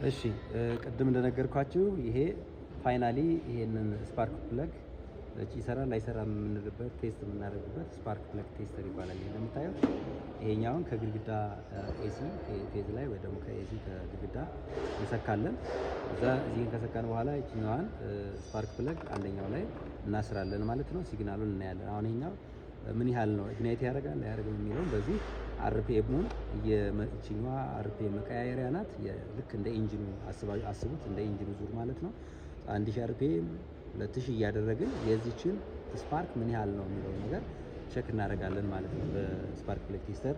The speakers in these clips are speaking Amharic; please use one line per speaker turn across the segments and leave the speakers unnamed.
እሺ ቅድም እንደነገርኳችሁ ይሄ ፋይናሊ ይሄንን ስፓርክ ፕለግ ይሰራል አይሰራም የምንልበት ቴስት የምናደርግበት ስፓርክ ፕለግ ቴስተር ይባላል። ይሄ እንደምታዩት ይሄኛውን ከግድግዳ ኤሲ ፌዝ ላይ ወይ ደግሞ ከኤሲ ከግድግዳ እንሰካለን። እዛ እዚህን ከሰካን በኋላ እቺኛዋን ስፓርክ ፕለግ አንደኛው ላይ እናስራለን ማለት ነው። ሲግናሉን እናያለን። አሁን ይሄኛው ምን ያህል ነው ኢግናይት ያደርጋል አያደርግም የሚለውን በዚህ አርፒኤሙን የመጪኛዋ አርፒኤም መቀያየሪያ ናት። ልክ እንደ ኢንጂኑ አስቡት፣ እንደ ኢንጂኑ ዙር ማለት ነው። 1000 አርፒኤም 2000 እያደረግን የዚችን ስፓርክ ምን ያህል ነው የሚለው ነገር ቼክ እናደርጋለን ማለት ነው። በስፓርክ ፕለግ ቴስተር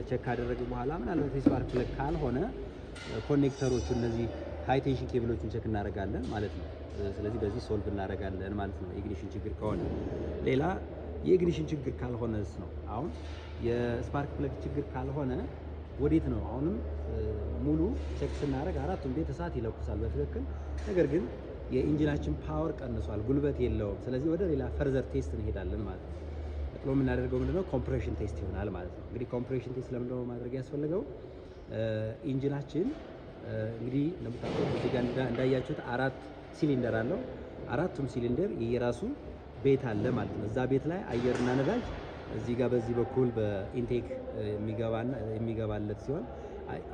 ቼክ ካደረግን በኋላ ምናልባት የስፓርክ ፕለግ ካልሆነ ኮኔክተሮቹ እነዚህ ሃይ ቴንሽን ኬብሎቹን ቼክ እናደርጋለን ማለት ነው። ስለዚህ በዚህ ሶልቭ እናደርጋለን ማለት ነው። የኢግኒሽን ችግር ከሆነ ሌላ የኢግኒሽን ችግር ካልሆነስ ነው። አሁን የስፓርክ ፕለግ ችግር ካልሆነ ወዴት ነው? አሁንም ሙሉ ቼክ ስናደርግ አራቱም ቤት እሳት ይለኩሳል በትክክል ነገር ግን የኢንጂናችን ፓወር ቀንሷል፣ ጉልበት የለውም። ስለዚህ ወደ ሌላ ፈርዘር ቴስት እንሄዳለን ማለት ነው። ቀጥሎ የምናደርገው ምንድነው? ኮምፕሬሽን ቴስት ይሆናል ማለት ነው። እንግዲህ ኮምፕሬሽን ቴስት ለምንድነው ማድረግ ያስፈልገው? ኢንጂናችን እንግዲህ እንደምታውቁት እዚህ ጋር እንዳያችሁት 4 ሲሊንደር አለው። አራቱም ሲሊንደር የራሱ ቤት አለ ማለት ነው። እዛ ቤት ላይ አየርና ነዳጅ እዚህ ጋር በዚህ በኩል በኢንቴክ የሚገባለት ሲሆን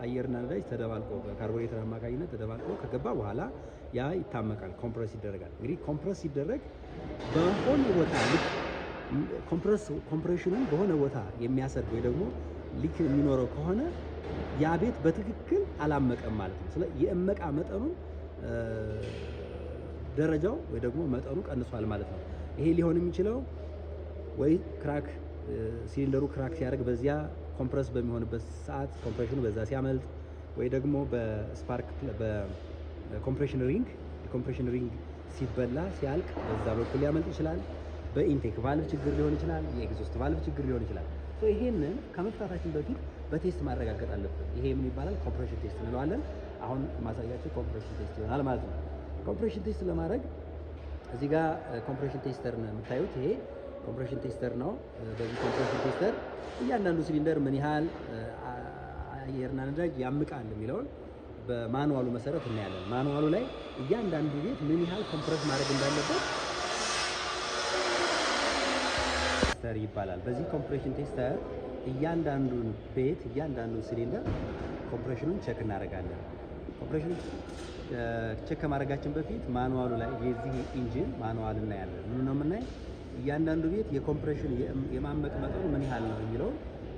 አየርና ነዳጅ ተደባልቆ በካርቦሬተር አማካኝነት ተደባልቆ ከገባ በኋላ ያ ይታመቃል፣ ኮምፕረስ ይደረጋል። እንግዲህ ኮምፕረስ ሲደረግ በሆነ ቦታ ልክ ኮምፕሬሽኑን በሆነ ቦታ የሚያሰድ ወይ ደግሞ ሊክ የሚኖረው ከሆነ ያ ቤት በትክክል አላመቀም ማለት ነው። ስለዚህ የእመቃ መጠኑን ደረጃው ወይ ደግሞ መጠኑ ቀንሷል ማለት ነው። ይሄ ሊሆን የሚችለው ወይ ክራክ ሲሊንደሩ ክራክ ሲያደርግ በዚያ ኮምፕረስ በሚሆንበት ሰዓት ኮምፕሬሽኑ በዛ ሲያመልጥ ወይ ደግሞ በስፓርክ በኮምፕሬሽን ሪንግ ሲበላ ሲያልቅ በዛ በኩል ሊያመልጥ ይችላል። በኢንቴክ ቫልቭ ችግር ሊሆን ይችላል። የኤግዞስት ቫልቭ ችግር ሊሆን ይችላል። ይሄንን ከመፍታታችን በፊት በቴስት ማረጋገጥ አለብን። ይሄ ምን ይባላል? ኮምፕሬሽን ቴስት እንለዋለን። አሁን ማሳያችሁ ኮምፕሬሽን ቴስት ይሆናል ማለት ነው። ኮምፕሬሽን ቴስት ለማድረግ እዚህ ጋር ኮምፕሬሽን ቴስተር ነው የምታዩት። ይሄ ኮምፕሬሽን ቴስተር ነው። በዚህ ኮምፕሬሽን ቴስተር እያንዳንዱ ሲሊንደር ምን ያህል አየርና ነዳጅ ያምቃል የሚለውን በማኑዋሉ መሰረት እናያለን። ማኑዋሉ ላይ እያንዳንዱ ቤት ምን ያህል ኮምፕረስ ማድረግ እንዳለበት ቴስተር ይባላል። በዚህ ኮምፕሬሽን ቴስተር እያንዳንዱን ቤት እያንዳንዱን ሲሊንደር ኮምፕሬሽኑን ቼክ እናደርጋለን። ኮምፕሬሽን ቼክ ከማድረጋችን በፊት ማኑዋሉ ላይ የዚህ ኢንጂን ማኑዋል እናያለን። ምን ነው የምናይ? እያንዳንዱ ቤት የኮምፕሬሽን የማመቅ መጠኑ ምን ያህል ነው የሚለው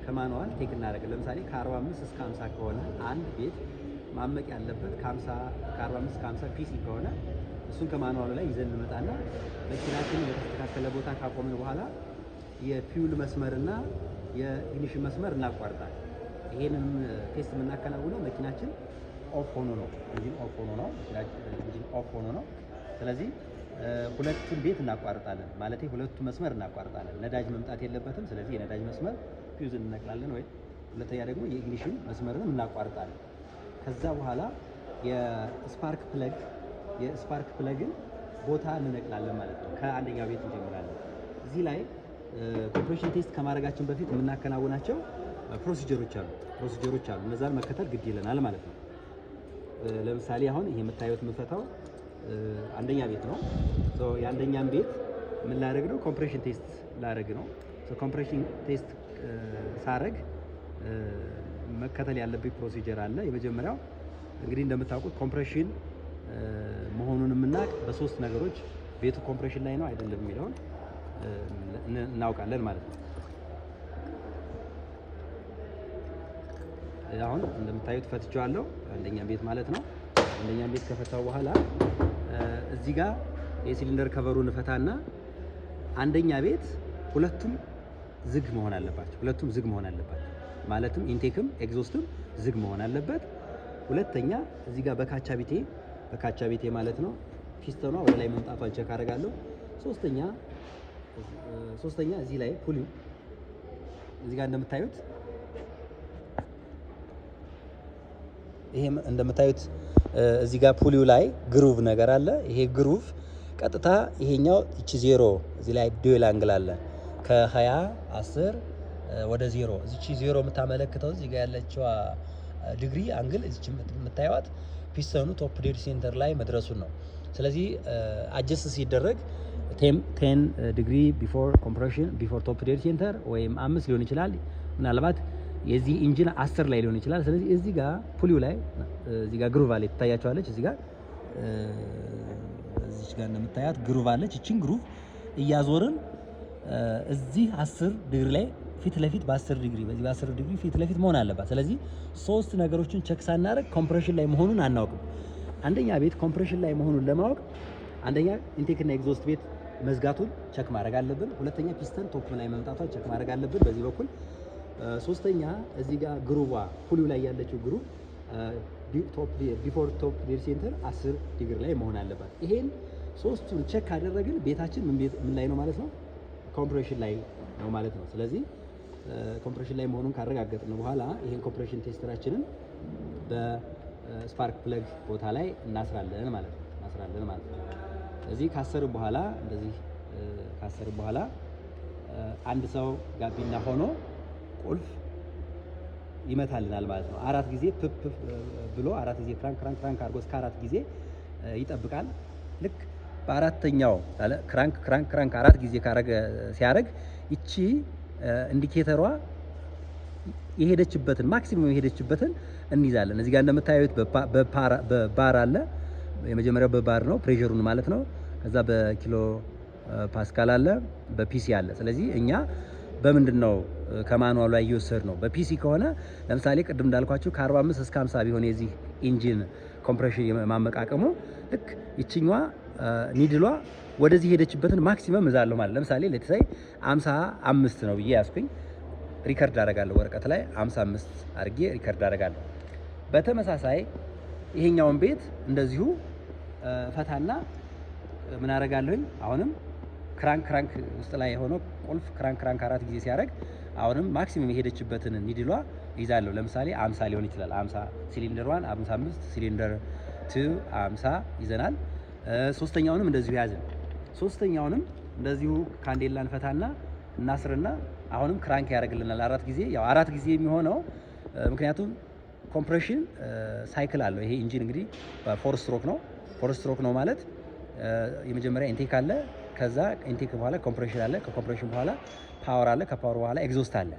ከማኑዋል ቼክ እናደርጋለን። ለምሳሌ ከ45 እስከ 50 ከሆነ አንድ ቤት ማመቅ ያለበት ከ45 እስከ 50 ፒሲ ከሆነ እሱን ከማኑዋሉ ላይ ይዘን እንመጣና መኪናችንን በተስተካከለ ቦታ ካቆምን በኋላ የፊውል መስመርና የኢግኒሽን መስመር እናቋርጣለን። ይሄንን ቴስት የምናከናውነው መኪናችን ኦፍ ሆኖ ነው። ኢንጂን ኦፍ ሆኖ ነው። ኢንጂን ኦፍ ሆኖ ነው። ስለዚህ ሁለቱን ቤት እናቋርጣለን ማለት ሁለቱ መስመር እናቋርጣለን። ነዳጅ መምጣት የለበትም። ስለዚህ የነዳጅ መስመር ፊውዝ እንነቅላለን ወይ ሁለተኛ ደግሞ የኢግኒሽን መስመርን እናቋርጣለን። ከዛ በኋላ የስፓርክ ፕለግን ቦታ እንነቅላለን ማለት ነው። ከአንደኛው ቤት እንጀምራለን። እዚህ ላይ ኮምፕሬሽን ቴስት ከማድረጋችን በፊት የምናከናውናቸው ፕሮሲጀሮች አሉ። እነዛን መከተል ግድ ይለናል ማለት ነው። ለምሳሌ አሁን ይሄ የምታዩት የምፈታው አንደኛ ቤት ነው። የአንደኛን ቤት ምን ላደርግ ነው? ኮምፕሬሽን ቴስት ላደርግ ነው። ኮምፕሬሽን ቴስት ሳረግ መከተል ያለብኝ ፕሮሲጀር አለ። የመጀመሪያው እንግዲህ እንደምታውቁት ኮምፕሬሽን መሆኑን የምናውቅ በሶስት ነገሮች ቤቱ ኮምፕሬሽን ላይ ነው አይደለም የሚለውን እናውቃለን ማለት ነው። አሁን እንደምታዩት ፈትቼዋለሁ አንደኛ ቤት ማለት ነው። አንደኛ ቤት ከፈታው በኋላ እዚህ ጋር የሲሊንደር ከቨሩን ፈታና አንደኛ ቤት ሁለቱም ዝግ መሆን አለባቸው። ማለትም ኢንቴክም ኤግዞስትም ዝግ መሆን አለበት። ሁለተኛ እዚህ ጋር በካቻ ቤቴ ማለት ነው ፒስተኗ ወደ ላይ መምጣቷን ቼክ አደርጋለሁ። ሶስተኛ እዚህ ላይ ፑሊው እዚህ ጋር እንደምታዩት እዚህ ጋር ፑሊው ላይ ግሩቭ ነገር አለ። ይሄ ግሩቭ ቀጥታ ይሄኛው እቺ ዜሮ እዚህ ላይ ዱዌል አንግል አለ ከ20 10 ወደ ዜሮ እዚቺ ዜሮ የምታመለክተው እዚህ ጋር ያለችው ዲግሪ አንግል እዚች የምታዩት ፒስተኑ ቶፕ ዴድ ሴንተር ላይ መድረሱን ነው። ስለዚህ አጀስት ሲደረግ 10 ዲግሪ ቢፎር ኮምፕሬሽን ቢፎር ቶፕ ዴድ ሴንተር ወይም 5 ሊሆን ይችላል። ምናልባት የዚህ ኢንጂን 10 ላይ ሊሆን ይችላል። ስለዚህ እዚህ ጋር ፑሊው ላይ እዚህ ጋር ግሩቭ አለ ትታያቸዋለች። እዚህ ጋር እዚች ጋር እንደምታያት ግሩቭ አለች። እቺን ግሩቭ እያዞርን እዚህ 10 ዲግሪ ላይ ፊት ለፊት በ10 ዲግሪ በዚህ በ10 ዲግሪ ፊት ለፊት መሆን አለባት። ስለዚህ ሶስት ነገሮችን ቼክ ሳናደርግ ኮምፕሬሽን ላይ መሆኑን አናውቅም። አንደኛ ቤት ኮምፕሬሽን ላይ መሆኑን ለማወቅ አንደኛ ኢንቴክ እና ኤግዞስት ቤት መዝጋቱን ቼክ ማድረግ አለብን። ሁለተኛ ፒስተን ቶፕ ላይ መምጣቷን ቼክ ማድረግ አለብን በዚህ በኩል። ሶስተኛ እዚህ ጋር ግሩቫ ፑሊው ላይ ያለችው ግሩቭ ቢፎር ቶፕ ዴድ ሴንተር 10 ዲግሪ ላይ መሆን አለባት። ይሄን ሶስቱን ቼክ ካደረግን ቤታችን ምን ላይ ነው ማለት ነው? ኮምፕሬሽን ላይ ነው ማለት ነው። ስለዚህ ኮምፕሬሽን ላይ መሆኑን ካረጋገጥን በኋላ ይሄን ኮምፕሬሽን ቴስተራችንን በስፓርክ ፕለግ ቦታ ላይ እናስራለን ማለት ነው። እዚህ ካሰርን በኋላ እንደዚህ ካሰርን በኋላ አንድ ሰው ጋቢና ሆኖ ቁልፍ ይመታልናል ማለት ነው። 4 ጊዜ ፕፕ ብሎ 4 ጊዜ ክራንክ አድርጎ እስከ 4 ጊዜ ይጠብቃል። ልክ በአራተኛው ክራንክ 4 ጊዜ ሲያደርግ ይቺ ኢንዲኬተሯ የሄደችበትን ማክሲመም የሄደችበትን እንይዛለን። እዚህ ጋር እንደምታዩት በባር አለ። የመጀመሪያው በባር ነው ፕሬሸሩን ማለት ነው። ከዛ በኪሎ ፓስካል አለ፣ በፒሲ አለ። ስለዚህ እኛ በምንድነው ከማኑዋሉ ላይ እየወሰድ ነው? በፒሲ ከሆነ ለምሳሌ ቅድም እንዳልኳችሁ ከ45 እስከ 50 ቢሆን የዚህ ኢንጂን ኮምፕሬሽን ማመቃቀሙ ልክ ይችኛዋ ኒድሏ ወደዚህ ሄደችበትን ማክሲመም እዛለሁ ማለት። ለምሳሌ ለተሳይ 55 ነው ብዬ ያስኩኝ ሪከርድ አደርጋለሁ ወረቀት ላይ 55 አድርጌ ሪከርድ አደርጋለሁ። በተመሳሳይ ይሄኛውን ቤት እንደዚሁ ፈታና ምን አደርጋለሁኝ አሁንም ክራንክ ውስጥ ላይ ሆኖ ቁልፍ ክራንክ 4 ጊዜ ሲያደርግ አሁንም ማክሲመም የሄደችበትን ኒድሏ ይዛለሁ። ለምሳሌ 50 ሊሆን ይችላል። 50 ሲሊንደር 1 55 ሲሊንደር 2 50 ይዘናል። ሶስተኛውንም እንደዚሁ ያዝን። ሶስተኛውንም እንደዚሁ ካንዴላን ፈታና እናስርና አሁንም ክራንክ ያደርግልናል 4 ጊዜ። ያው 4 ጊዜ የሚሆነው ምክንያቱም ኮምፕሬሽን ሳይክል አለው። ይሄ ኢንጂን እንግዲህ ፎር ስትሮክ ነው ማለት የመጀመሪያ ኢንቴክ አለ፣ ከዛ ኢንቴክ በኋላ ኮምፕሬሽን አለ፣ ከኮምፕሬሽን በኋላ ፓወር አለ፣ ከፓወር በኋላ ኤግዞስት አለ።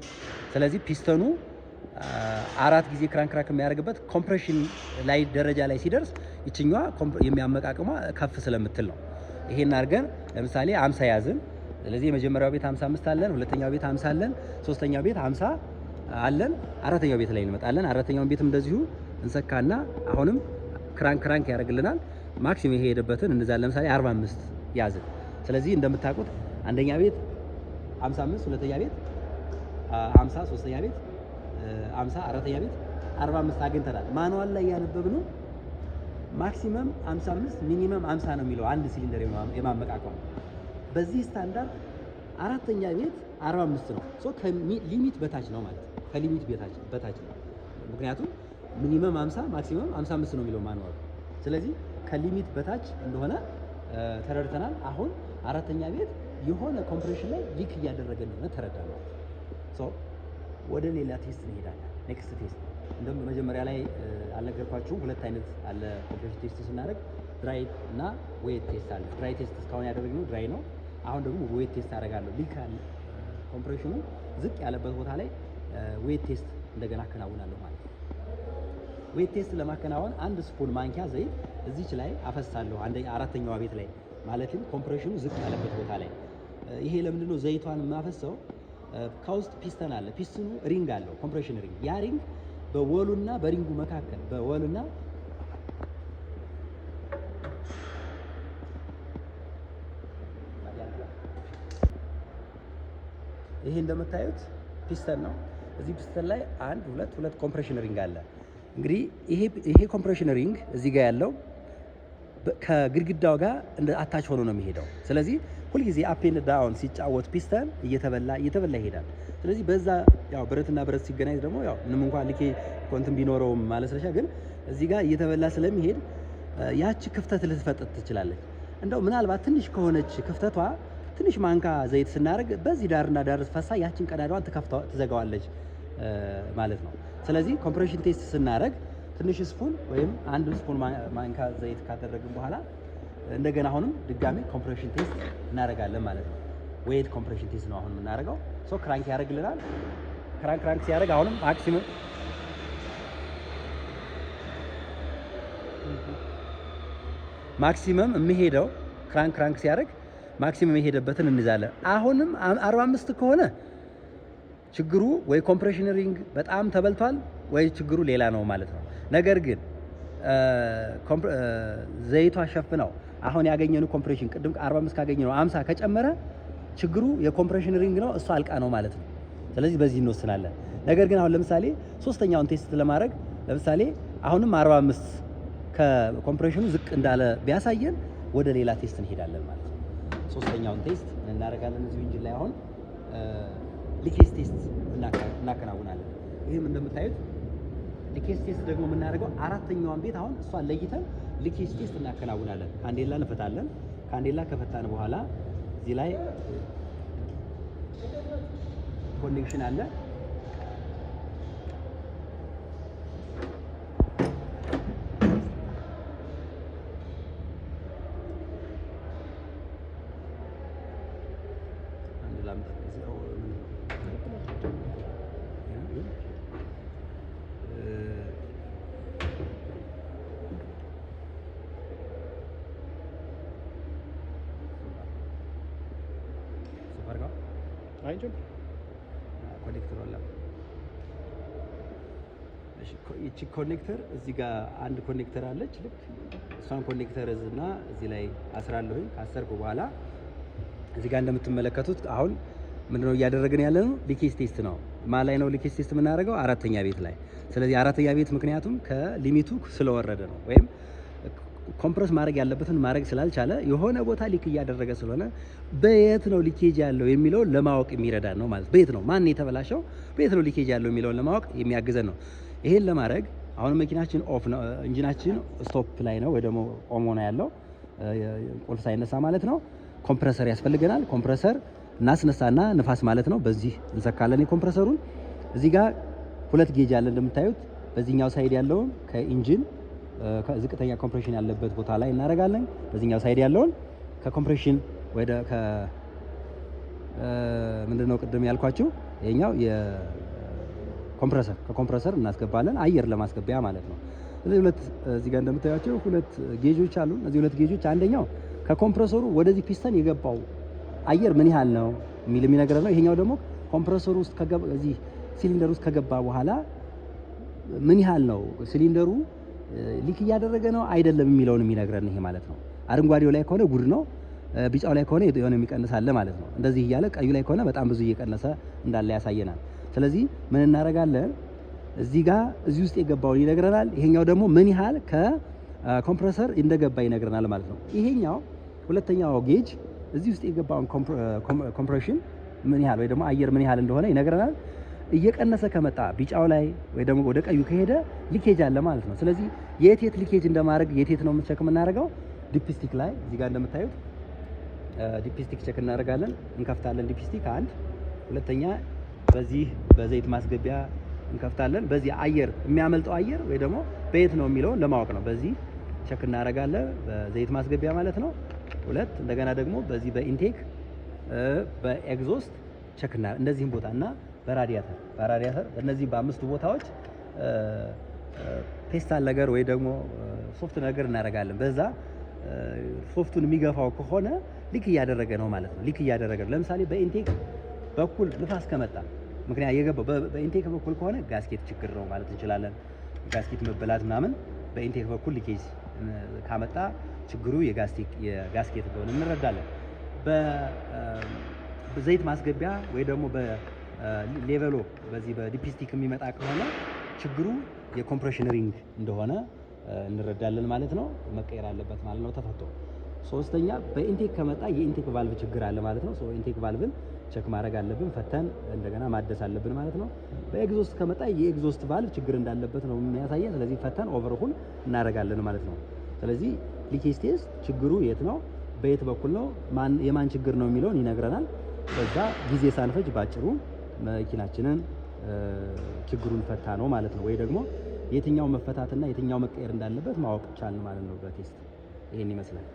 ስለዚህ ፒስተኑ 4 ጊዜ ክራንክ የሚያደርግበት ኮምፕሬሽን ላይ ደረጃ ላይ ሲደርስ ይችኛዋ የሚያመቃቅሟ ከፍ ስለምትል ነው። ይሄን አድርገን ለምሳሌ 50 ያዝን። ስለዚህ የመጀመሪያው ቤት 55 አለን፣ ሁለተኛው ቤት 50 አለን፣ ሶስተኛው ቤት 50 አለን፣ አራተኛው ቤት ላይ እንመጣለን። አራተኛውን ቤትም እንደዚሁ እንሰካና አሁንም ክራንክ ያደርግልናል። ማክሲመም ይሄ ሄደበትን እንዛለን። ለምሳሌ 45 ያዝን። ስለዚህ እንደምታውቁት አንደኛ ቤት 55፣ ሁለተኛ ቤት 50፣ ሶስተኛ ቤት 50፣ አራተኛ ቤት 45 አግኝተናል። ማኑዋል ላይ ያነበብነው ማክሲመም 55 ሚኒመም 50 ነው የሚለው አንድ ሲሊንደር የማመቃቀም። በዚህ ስታንዳርድ አራተኛ ቤት 45 ነው። ሶ ከሊሚት በታች ነው ማለት ከሊሚት በታች ነው። ምክንያቱም ሚኒመም 50 ማክሲመም 55 ነው የሚለው ማኑዋል። ስለዚህ ከሊሚት በታች እንደሆነ ተረድተናል። አሁን አራተኛ ቤት የሆነ ኮምፕሬሽን ላይ ሊክ እያደረገ እንደሆነ ተረዳናል። ሶ ወደ ሌላ ቴስት እንሄዳለን። ኔክስት ቴስት እንደም መጀመሪያ ላይ አልነገርኳችሁም። ሁለት አይነት አለ ኮምፕሬሽን ቴስት ስናደርግ ድራይ እና ዌት ቴስት አለ። ድራይ ቴስት እስካሁን ያደረግነው ድራይ ነው። አሁን ደግሞ ዌት ቴስት አደርጋለሁ። ሊክ አለ ኮምፕሬሽኑ ዝቅ ያለበት ቦታ ላይ ዌት ቴስት እንደገና አከናውናለሁ ማለት ነው። ዌት ቴስት ለማከናወን አንድ ስፑን ማንኪያ ዘይት እዚች ላይ አፈሳለሁ። አራተኛዋ ቤት ላይ ማለትም ኮምፕሬሽኑ ዝቅ ያለበት ቦታ ላይ። ይሄ ለምንድነው ዘይቷን የማፈሰው? ከውስጥ ፒስተን አለ። ፒስተኑ ሪንግ አለው፣ ኮምፕሬሽን ሪንግ። ያ ሪንግ በወሉና በሪንጉ መካከል በወሉና ይሄ እንደምታዩት ፒስተን ነው። እዚህ ፒስተን ላይ አንድ ሁለት ኮምፕሬሽን ሪንግ አለ። እንግዲህ ይሄ ኮምፕሬሽን ሪንግ እዚህ ጋር ያለው ከግድግዳው ጋር እንደ አታች ሆኖ ነው የሚሄደው። ስለዚህ ሁልጊዜ አፕ ኤንድ ዳውን ሲጫወት ፒስተን እየተበላ ይሄዳል። ስለዚህ በዛ ያው ብረትና ብረት ሲገናኝ ደግሞ ያው ምንም እንኳን ልኬ ኮንትን ቢኖረውም ማለስለሻ ግን እዚህ ጋር እየተበላ ስለሚሄድ ያቺ ክፍተት ልትፈጠር ትችላለች። እንደው ምናልባት ትንሽ ከሆነች ክፍተቷ ትንሽ ማንካ ዘይት ስናደርግ በዚህ ዳርና ዳር ፈሳ ያችን ቀዳዳዋን ትዘጋዋለች ማለት ነው። ስለዚህ ኮምፕሬሽን ቴስት ስናደርግ ትንሽ ስፑን ወይም አንድ ስፑን ማንካ ዘይት ካደረግን በኋላ እንደገና አሁንም ድጋሚ ኮምፕሬሽን ቴስት እናደርጋለን ማለት ነው። ዌት ኮምፕሬሽን ቴስት ነው አሁን የምናደርገው። ሶ ክራንክ ያደርግልናል። ክራንክ ሲያደርግ አሁንም ማክሲመም የሚሄደው ክራንክ ሲያደርግ ማክሲመም የሄደበትን እንይዛለን። አሁንም 45 ከሆነ ችግሩ ወይ ኮምፕሬሽን ሪንግ በጣም ተበልቷል ወይ ችግሩ ሌላ ነው ማለት ነው። ነገር ግን ዘይቷ ሸፍነው አሁን ያገኘነው ኮምፕሬሽን ቅድም 45 ካገኘነው 50 ከጨመረ ችግሩ የኮምፕሬሽን ሪንግ ነው፣ እሱ አልቃ ነው ማለት ነው። ስለዚህ በዚህ እንወስናለን። ነገር ግን አሁን ለምሳሌ ሶስተኛውን ቴስት ለማድረግ ለምሳሌ አሁንም 45 ከኮምፕሬሽኑ ዝቅ እንዳለ ቢያሳየን ወደ ሌላ ቴስት እንሄዳለን ማለት ነው። ሶስተኛውን ቴስት እናደርጋለን እዚሁ ኢንጂን ላይ አሁን ሊኬጅ ቴስት እናከናውናለን። ይህም እንደምታዩት ሊኬጅ ቴስት ደግሞ የምናደርገው አራተኛዋን ቤት አሁን እሷን ለይተን ሊኬጅ ቴስት እናከናውናለን። ካንዴላ እንፈታለን። ካንዴላ ከፈታን በኋላ እዚህ ላይ ኮኔክሽን አለ። ኮኔክተር አለ። እሺ እቺ ኮኔክተር እዚህ ጋር አንድ ኮኔክተር አለች። ልክ እሷን ኮኔክተር እና እዚህ ላይ አስራለሁኝ። ካሰርኩ በኋላ እዚህ ጋር እንደምትመለከቱት አሁን ምንድነው እያደረግን ያለ ነው? ሊኬጅ ቴስት ነው። ማን ላይ ነው ሊኬጅ ቴስት የምናደርገው? አራተኛ ቤት ላይ። ስለዚህ አራተኛ ቤት ምክንያቱም ከሊሚቱ ስለወረደ ነው ወይም ኮምፕረስ ማድረግ ያለበትን ማድረግ ስላልቻለ የሆነ ቦታ ሊክ እያደረገ ስለሆነ በየት ነው ሊኬጅ ያለው የሚለውን ለማወቅ የሚረዳን ነው ማለት። በየት ነው ማን የተበላሸው በየት ነው ሊኬጅ ያለው የሚለውን ለማወቅ የሚያግዘን ነው። ይሄን ለማድረግ አሁን መኪናችን ኦፍ ነው፣ ኢንጂናችን ስቶፕ ላይ ነው ወይ ደግሞ ቆሞ ነው ያለው፣ ቁልፍ ሳይነሳ ማለት ነው። ኮምፕረሰር ያስፈልገናል። ኮምፕረሰር እናስነሳና ንፋስ ማለት ነው በዚህ እንሰካለን የኮምፕረሰሩን። እዚህ ጋር ሁለት ጌጅ አለ እንደምታዩት። በዚህኛው ሳይድ ያለውን ከኢንጂን ዝቅተኛ ኮምፕሬሽን ያለበት ቦታ ላይ እናደርጋለን። በዚህኛው ሳይድ ያለውን ከኮምፕሬሽን ወደ ምንድነው ቅድም ያልኳችሁ ይሄኛው የኮምፕረሰር ከኮምፕረሰር እናስገባለን፣ አየር ለማስገቢያ ማለት ነው። ስለዚህ ሁለት እዚህ ጋር እንደምታዩቸው ሁለት ጌጆች አሉ። እነዚህ ሁለት ጌጆች አንደኛው ከኮምፕረሰሩ ወደዚህ ፒስተን የገባው አየር ምን ያህል ነው የሚል የሚነግረን ነው። ይሄኛው ደግሞ ኮምፕረሰሩ ውስጥ ከገባ እዚህ ሲሊንደር ውስጥ ከገባ በኋላ ምን ያህል ነው ሲሊንደሩ ሊክ እያደረገ ነው አይደለም የሚለውን የሚነግረን ይሄ ማለት ነው። አረንጓዴው ላይ ከሆነ ጉድ ነው፣ ቢጫው ላይ ከሆነ የሆነ የሚቀንስ አለ ማለት ነው። እንደዚህ እያለ ቀዩ ላይ ከሆነ በጣም ብዙ እየቀነሰ እንዳለ ያሳየናል። ስለዚህ ምን እናደርጋለን? እዚህ ጋር እዚህ ውስጥ የገባውን ይነግረናል። ይሄኛው ደግሞ ምን ያህል ከኮምፕረሰር እንደገባ ይነግረናል ማለት ነው። ይሄኛው ሁለተኛው ጌጅ እዚህ ውስጥ የገባውን ኮምፕሬሽን ምን ያህል ወይ ደግሞ አየር ምን ያህል እንደሆነ ይነግረናል። እየቀነሰ ከመጣ ቢጫው ላይ ወይ ደግሞ ወደ ቀዩ ከሄደ ሊኬጅ አለ ማለት ነው። ስለዚህ የት ሊኬጅ እንደማድረግ የት ነው ቼክ የምናደርገው? ዲፕስቲክ ላይ እዚህ ጋር እንደምታዩት ዲፕስቲክ ቼክ እናደርጋለን። እንከፍታለን ዲፕስቲክ አንድ። ሁለተኛ በዚህ በዘይት ማስገቢያ እንከፍታለን። በዚህ አየር የሚያመልጠው አየር ወይ ደግሞ በየት ነው የሚለውን ለማወቅ ነው። በዚህ ቼክ እናደርጋለን፣ በዘይት ማስገቢያ ማለት ነው። ሁለት እንደገና ደግሞ በዚህ በኢንቴክ በኤግዞስት ቼክ እና እንደዚህም ቦታ እና በራዲያተር እነዚህ በአምስቱ ቦታዎች ፔስታል ነገር ወይ ደግሞ ሶፍት ነገር እናደርጋለን። በዛ ሶፍቱን የሚገፋው ከሆነ ሊክ እያደረገ ነው ማለት ነው። ሊክ እያደረገ ነው። ለምሳሌ በኢንቴክ በኩል ንፋስ ከመጣ ምክንያት የገባው በኢንቴክ በኩል ከሆነ ጋስኬት ችግር ነው ማለት እንችላለን። ጋስኬት መበላት ምናምን በኢንቴክ በኩል ሊኬጅ ካመጣ ችግሩ የጋስኬት እንደሆነ እንረዳለን። በዘይት ማስገቢያ ወይ ደግሞ በሌቨሎ በዚህ በዲፕስቲክ የሚመጣ ከሆነ ችግሩ የኮምፕሬሽን ሪንግ እንደሆነ እንረዳለን ማለት ነው። መቀየር አለበት ማለት ነው ተፈቶ። ሶስተኛ በኢንቴክ ከመጣ የኢንቴክ ቫልቭ ችግር አለ ማለት ነው። ኢንቴክ ቫልቭን ቼክ ማድረግ አለብን፣ ፈተን እንደገና ማደስ አለብን ማለት ነው። በኤግዞስት ከመጣ የኤግዞስት ቫልቭ ችግር እንዳለበት ነው የሚያሳየን። ስለዚህ ፈተን ኦቨርሁል እናደርጋለን ማለት ነው። ስለዚህ ሊኬጅ ቴስት ችግሩ የት ነው፣ በየት በኩል ነው፣ የማን ችግር ነው የሚለውን ይነግረናል። በዛ ጊዜ ሳንፈጅ ባጭሩ መኪናችንን ችግሩን ፈታ ነው ማለት ነው። ወይ ደግሞ የትኛው መፈታትና የትኛው መቀየር እንዳለበት ማወቅ ቻልን ማለት ነው በቴስት። ይሄን ይመስላል።